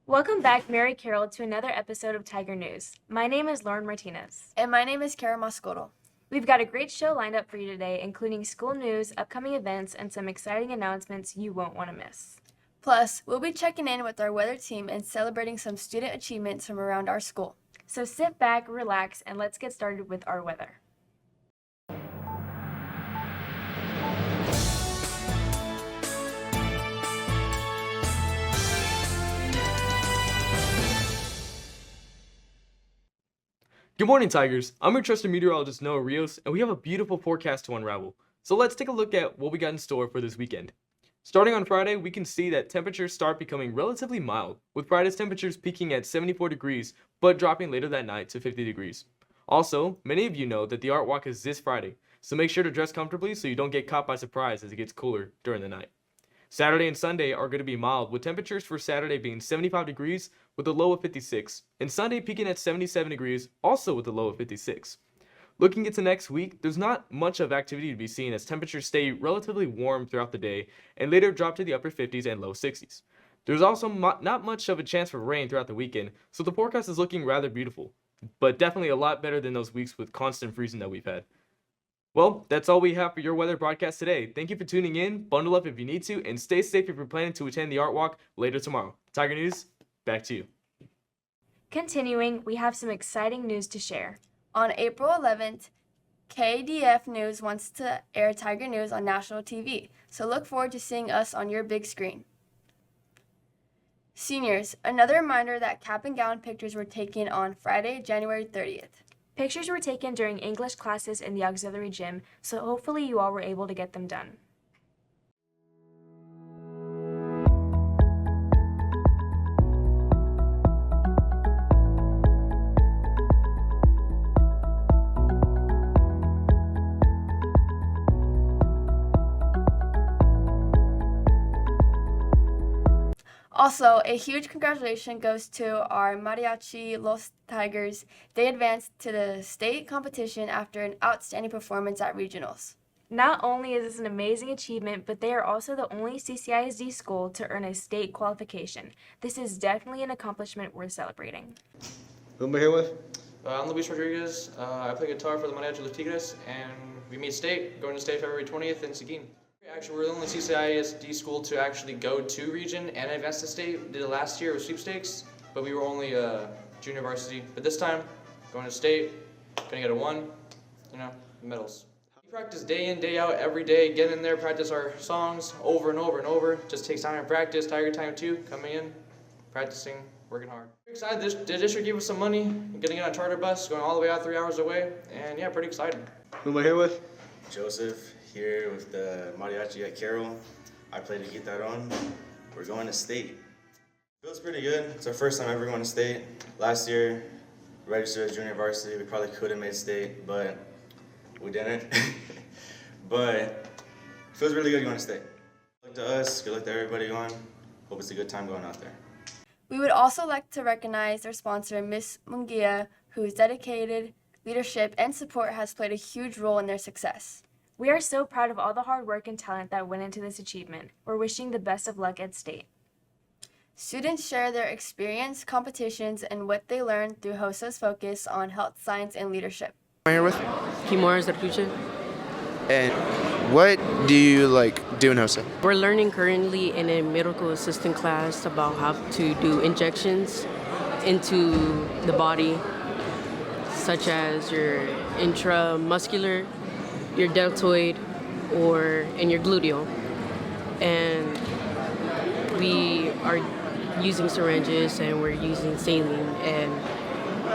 Welcome back, Mary Carroll, to another episode of Tiger News. My name is Lauren Martinez. And my name is Kara Moscoto. We've got a great show lined up for you today, including school news, upcoming events, and some exciting announcements you won't want to miss. Plus, we'll be checking in with our weather team and celebrating some student achievements from around our school. So sit back, relax, and let's get started with our weather. Good morning, Tigers. I'm your trusted meteorologist, Noah Rios, and we have a beautiful forecast to unravel. So let's take a look at what we got in store for this weekend. Starting on Friday, we can see that temperatures start becoming relatively mild, with Friday's temperatures peaking at 74 degrees, but dropping later that night to 50 degrees. Also, many of you know that the Art Walk is this Friday, so make sure to dress comfortably so you don't get caught by surprise as it gets cooler during the night. Saturday and Sunday are going to be mild, with temperatures for Saturday being 75 degrees with a low of 56, and Sunday peaking at 77 degrees, also with a low of 56. Looking into next week, there's not much of activity to be seen as temperatures stay relatively warm throughout the day and later drop to the upper 50s and low 60s. There's also not much of a chance for rain throughout the weekend, so the forecast is looking rather beautiful, but definitely a lot better than those weeks with constant freezing that we've had. Well, that's all we have for your weather broadcast today. Thank you for tuning in, bundle up if you need to, and stay safe if you're planning to attend the Art Walk later tomorrow. Tiger News, back to you. Continuing, we have some exciting news to share. On April 11th, KDF News wants to air Tiger News on national TV, so look forward to seeing us on your big screen. Seniors, another reminder that cap and gown pictures were taken on Friday, January 30th. Pictures were taken during English classes in the auxiliary gym, so hopefully you all were able to get them done. Also, a huge congratulations goes to our Mariachi Los Tigers. They advanced to the state competition after an outstanding performance at regionals. Not only is this an amazing achievement, but they are also the only CCISD school to earn a state qualification. This is definitely an accomplishment worth celebrating. Who am I here with? I'm Luis Rodriguez. I play guitar for the Mariachi Los Tigres, and we meet state, going to state February 20th in Seguin. Actually, we're the only CCISD school to actually go to region and advance to state. We did it last year with sweepstakes, but we were only junior varsity. But this time, going to state, gonna get a 1, medals. We practice day in, day out, every day, get in there, practice our songs over and over and over. Just takes time to practice. Tiger time too, coming in, practicing, working hard. Excited, the district gave us some money, getting on a charter bus, going all the way out 3 hours away, and yeah, pretty excited. Who am I here with? Joseph, here with the Mariachi at Carroll. I play the guitaron. We're going to state. Feels pretty good. It's our first time ever going to state. Last year, registered as junior varsity. We probably could have made state, but we didn't. But it feels really good going to state. Good luck to us, good luck to everybody going. Hope it's a good time going out there. We would also like to recognize our sponsor, Miss Mungia, whose dedicated leadership and support has played a huge role in their success. We are so proud of all the hard work and talent that went into this achievement. We're wishing the best of luck at state. Students share their experience, competitions, and what they learned through HOSA's focus on health, science, and leadership. I'm here with Kimura Zarkucha. And what do you do in HOSA? We're learning currently in a medical assistant class about how to do injections into the body, such as your intramuscular, your deltoid, or in your gluteal. And we are using syringes and we're using saline and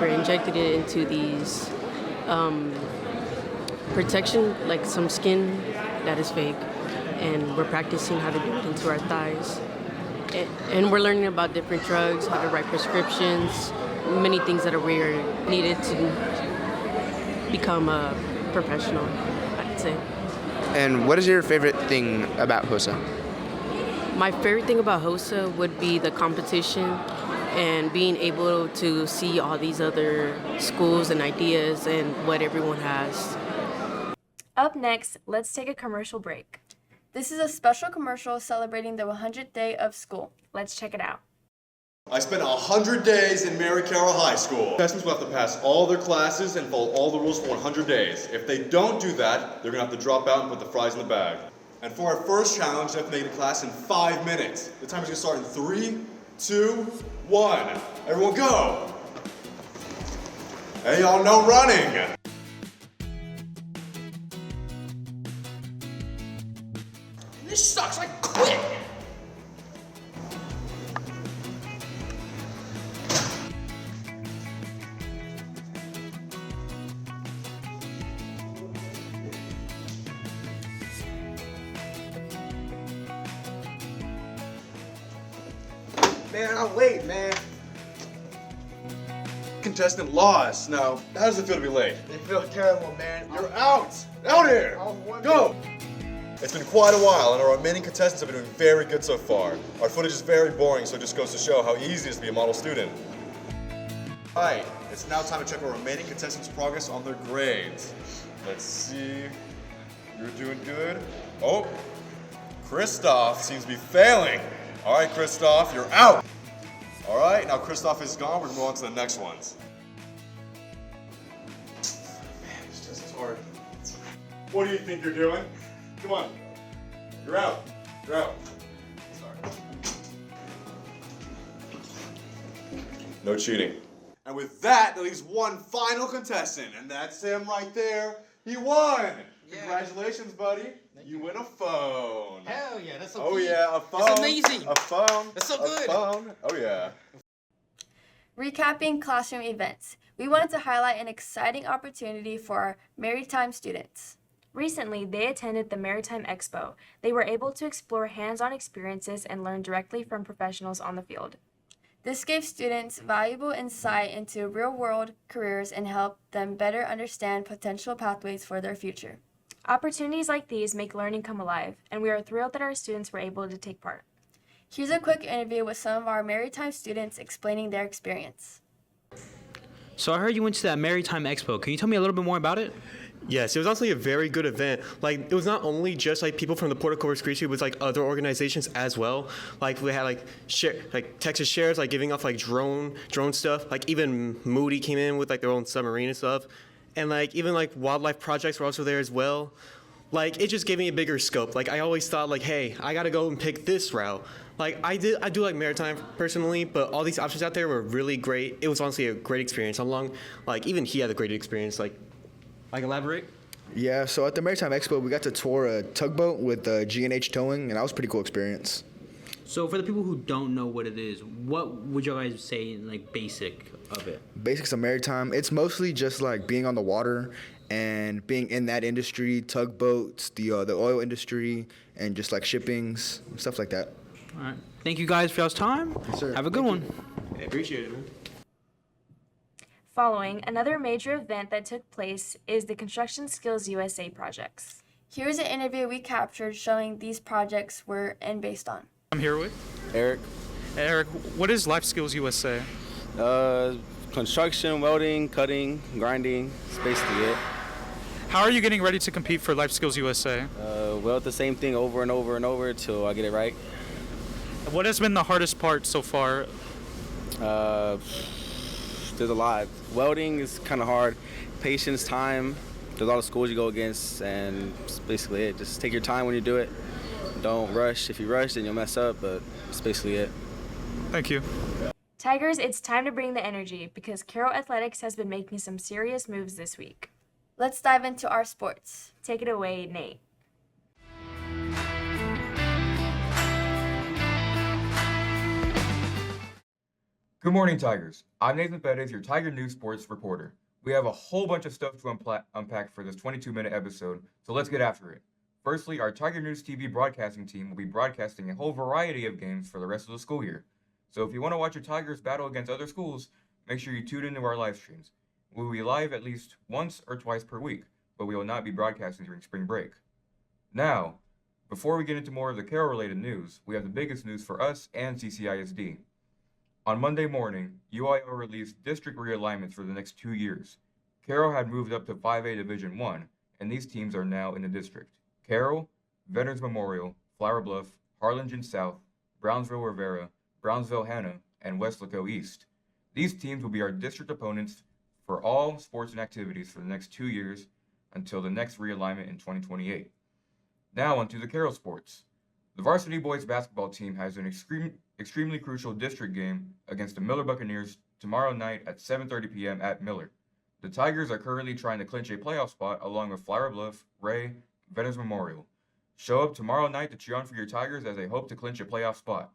we're injecting it into these protection, like some skin that is fake. And we're practicing how to do it into our thighs. And we're learning about different drugs, how to write prescriptions, many things that are needed to become a professional, I'd say. And what is your favorite thing about HOSA? My favorite thing about HOSA would be the competition and being able to see all these other schools and ideas and what everyone has. Up next, let's take a commercial break. This is a special commercial celebrating the 100th day of school. Let's check it out. I spent 100 days in Mary Carroll High School. Contestants will have to pass all their classes and follow all the rules for 100 days. If they don't do that, they're gonna have to drop out and put the fries in the bag. And for our first challenge, they have to make the class in 5 minutes. The timer's gonna start in 3, 2, 1. Everyone go! Hey y'all, no running! This sucks, I quit! Man, I'm late, man. Contestant lost. Now, how does it feel to be late? It feels terrible, man. You're out! Out here! Go! It's been quite a while, and our remaining contestants have been doing very good so far. Our footage is very boring, so it just goes to show how easy it is to be a model student. Alright, it's now time to check our remaining contestants' progress on their grades. Let's see. You're doing good. Oh, Christoph seems to be failing. Alright, Christoph, you're out! Alright, now Christoph is gone, we're gonna move on to the next ones. Man, this test is hard. What do you think you're doing? Come on. You're out. You're out. Sorry. No cheating. And with that, there leaves one final contestant, and that's him right there. He won! Yeah. Congratulations, buddy. You win a phone. Hell yeah, that's so Oh cool. yeah, a phone. That's amazing. A phone. That's so good. A phone. Oh yeah. Recapping classroom events, we wanted to highlight an exciting opportunity for our Maritime students. Recently, they attended the Maritime Expo. They were able to explore hands-on experiences and learn directly from professionals on the field. This gave students valuable insight into real-world careers and helped them better understand potential pathways for their future. Opportunities like these make learning come alive, and we are thrilled that our students were able to take part. Here's a quick interview with some of our Maritime students explaining their experience. So I heard you went to that Maritime Expo. Can you tell me a little bit more about it? Yes, it was honestly a very good event. Like, it was not only just like people from the Port of Corpus Christi, it was like other organizations as well. Like, we had like Texas Shares like giving off like drone stuff. Like, even Moody came in with like their own submarine and stuff. And like even like wildlife projects were also there as well. Like, it just gave me a bigger scope. Like, I always thought like, hey, I gotta go and pick this route. Like, I do like maritime personally, but all these options out there were really great. It was honestly a great experience. Like even he had a great experience. Like elaborate. Yeah, so at the Maritime Expo, we got to tour a tugboat with G&H towing, and that was a pretty cool experience. So for the people who don't know what it is, what would you guys say like basic of it? Basics of maritime, it's mostly just like being on the water and being in that industry, tugboats, the oil industry, and just like shippings, stuff like that. All right. Thank you guys for y'all's time. Yes, sir. Have a good one. Yeah, appreciate it, man. Following, another major event that took place is the Construction Skills USA projects. Here's an interview we captured showing these projects were and based on. I'm here with Eric. Eric, what is Life Skills USA? Construction, welding, cutting, grinding, it's basically it. How are you getting ready to compete for Life Skills USA? Weld the same thing over and over and over until I get it right. What has been the hardest part so far? There's a lot. Welding is kind of hard. Patience, time. There's a lot of schools you go against, and that's basically it. Just take your time when you do it. Don't rush. If you rush, then you'll mess up, but that's basically it. Thank you. Tigers, it's time to bring the energy because Carroll Athletics has been making some serious moves this week. Let's dive into our sports. Take it away, Nate. Good morning, Tigers. I'm Nathan Bettis, your Tiger News Sports reporter. We have a whole bunch of stuff to unpack for this 22-minute episode, so let's get after it. Firstly, our Tiger News TV broadcasting team will be broadcasting a whole variety of games for the rest of the school year. So if you want to watch your Tigers battle against other schools, make sure you tune into our live streams. We will be live at least once or twice per week, but we will not be broadcasting during spring break. Now, before we get into more of the Carroll-related news, we have the biggest news for us and CCISD. On Monday morning, UIL released district realignments for the next 2 years. Carroll had moved up to 5A Division I, and these teams are now in the district. Carroll, Veterans Memorial, Flower Bluff, Harlingen South, Brownsville Rivera, Brownsville Hanna, and Westlaco East. These teams will be our district opponents for all sports and activities for the next 2 years until the next realignment in 2028. Now onto the Carroll sports. The varsity boys basketball team has an extremely crucial district game against the Miller Buccaneers tomorrow night at 7:30 p.m. at Miller. The Tigers are currently trying to clinch a playoff spot along with Flower Bluff, Ray, Veterans Memorial. Show up tomorrow night to cheer on for your Tigers as they hope to clinch a playoff spot.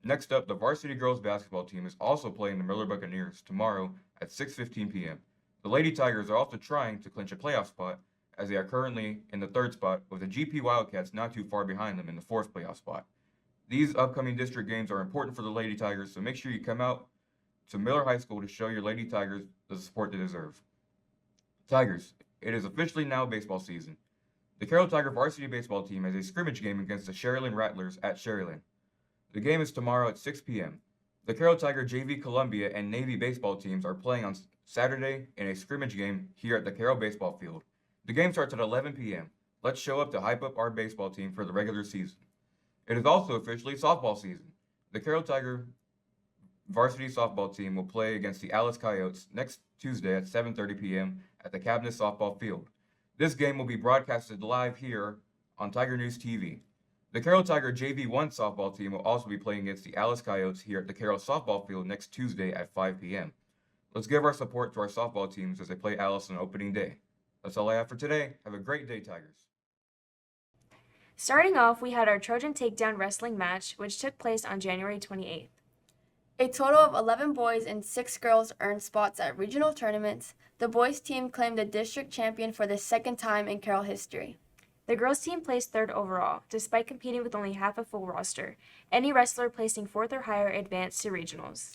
Next up, the varsity girls basketball team is also playing the Miller Buccaneers tomorrow at 6:15 p.m. The Lady Tigers are also trying to clinch a playoff spot as they are currently in the 3rd spot with the GP Wildcats not too far behind them in the 4th playoff spot. These upcoming district games are important for the Lady Tigers, so make sure you come out to Miller High School to show your Lady Tigers the support they deserve. Tigers, it is officially now baseball season. The Carroll Tiger varsity baseball team has a scrimmage game against the Sharyland Rattlers at Sharyland. The game is tomorrow at 6 p.m. The Carroll Tiger JV Columbia and Navy baseball teams are playing on Saturday in a scrimmage game here at the Carroll baseball field. The game starts at 11 p.m. Let's show up to hype up our baseball team for the regular season. It is also officially softball season. The Carroll Tiger varsity softball team will play against the Alice Coyotes next Tuesday at 7:30 p.m. at the Cabinet softball field. This game will be broadcasted live here on Tiger News TV. The Carroll Tiger JV1 softball team will also be playing against the Alice Coyotes here at the Carroll softball field next Tuesday at 5 p.m. Let's give our support to our softball teams as they play Alice on opening day. That's all I have for today. Have a great day, Tigers. Starting off, we had our Trojan Takedown wrestling match, which took place on January 28th. A total of 11 boys and 6 girls earned spots at regional tournaments. The boys team claimed the district champion for the 2nd time in Carroll history. The girls team placed 3rd overall, despite competing with only half a full roster. Any wrestler placing 4th or higher advanced to regionals.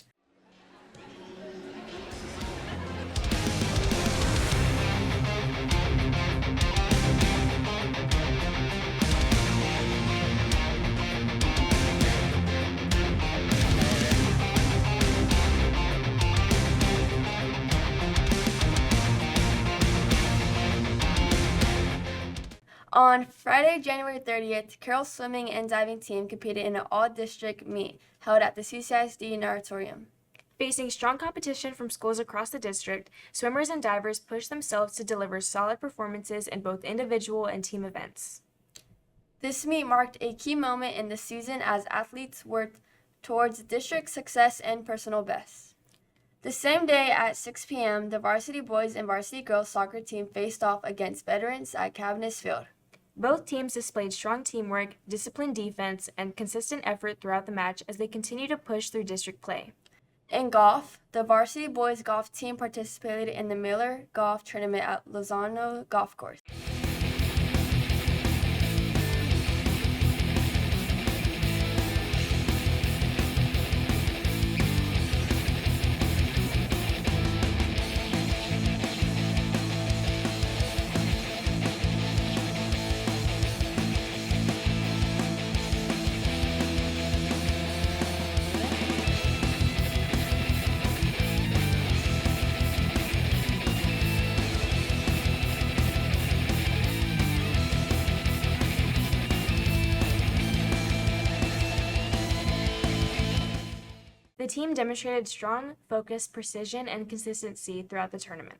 On Friday, January 30th, Carroll's swimming and diving team competed in an all-district meet held at the CCISD Natatorium. Facing strong competition from schools across the district, swimmers and divers pushed themselves to deliver solid performances in both individual and team events. This meet marked a key moment in the season as athletes worked towards district success and personal bests. The same day at 6 p.m., the varsity boys and varsity girls soccer team faced off against veterans at Cabinet Field. Both teams displayed strong teamwork, disciplined defense, and consistent effort throughout the match as they continue to push through district play. In golf, the varsity boys golf team participated in the Miller Golf Tournament at Lozano Golf Course. The team demonstrated strong focus, precision, and consistency throughout the tournament.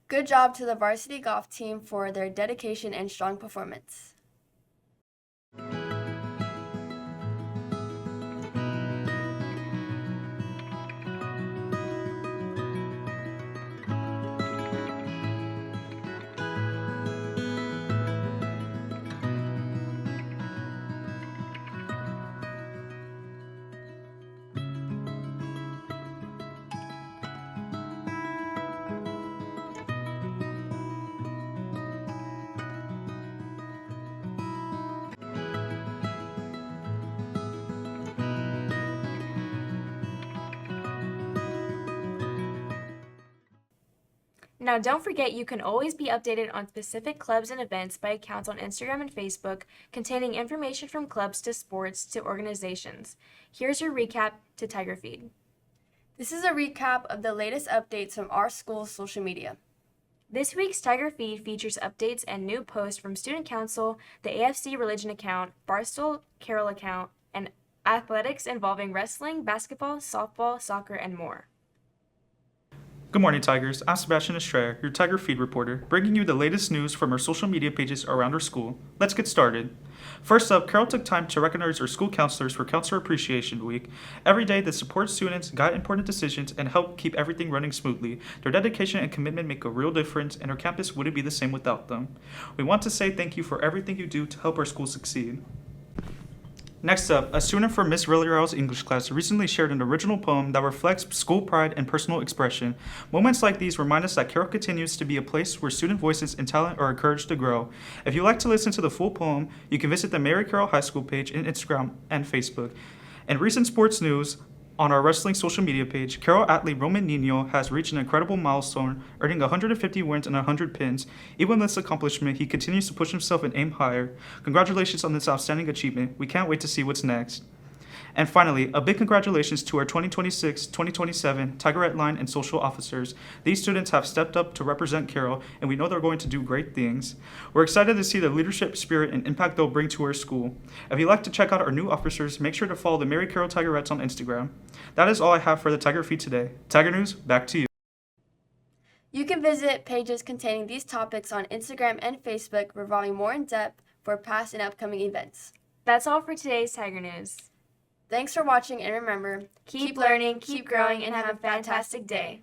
Good job to the varsity golf team for their dedication and strong performance. Now, don't forget you can always be updated on specific clubs and events by accounts on Instagram and Facebook containing information from clubs to sports to organizations. Here's your recap to Tiger Feed. This is a recap of the latest updates from our school's social media. This week's Tiger Feed features updates and new posts from Student Council, the AFC Religion account, Barstool Carroll account, and athletics involving wrestling, basketball, softball, soccer, and more. Good morning, Tigers. I'm Sebastian Estrella, your Tiger Feed reporter, bringing you the latest news from our social media pages around our school. Let's get started. First up, Carol took time to recognize her school counselors for Counselor Appreciation Week. Every day, they support students, guide important decisions, and help keep everything running smoothly. Their dedication and commitment make a real difference, and our campus wouldn't be the same without them. We want to say thank you for everything you do to help our school succeed. Next up, a student from Miss Villarreal's English class recently shared an original poem that reflects school pride and personal expression. Moments like these remind us that Carroll continues to be a place where student voices and talent are encouraged to grow. If you'd like to listen to the full poem, you can visit the Mary Carroll High School page on Instagram and Facebook. In recent sports news, on our wrestling social media page, Carroll athlete Roman Nino has reached an incredible milestone, earning 150 wins and 100 pins. Even with this accomplishment, he continues to push himself and aim higher. Congratulations on this outstanding achievement. We can't wait to see what's next. And finally, a big congratulations to our 2026-2027 Tigerette Line and social officers. These students have stepped up to represent Carroll, and we know they're going to do great things. We're excited to see the leadership, spirit, and impact they'll bring to our school. If you'd like to check out our new officers, make sure to follow the Mary Carroll Tigerettes on Instagram. That is all I have for the Tiger Feed today. Tiger News, back to you. You can visit pages containing these topics on Instagram and Facebook, revolving more in depth for past and upcoming events. That's all for today's Tiger News. Thanks for watching, and remember, Keep learning, keep growing, and have a fantastic day.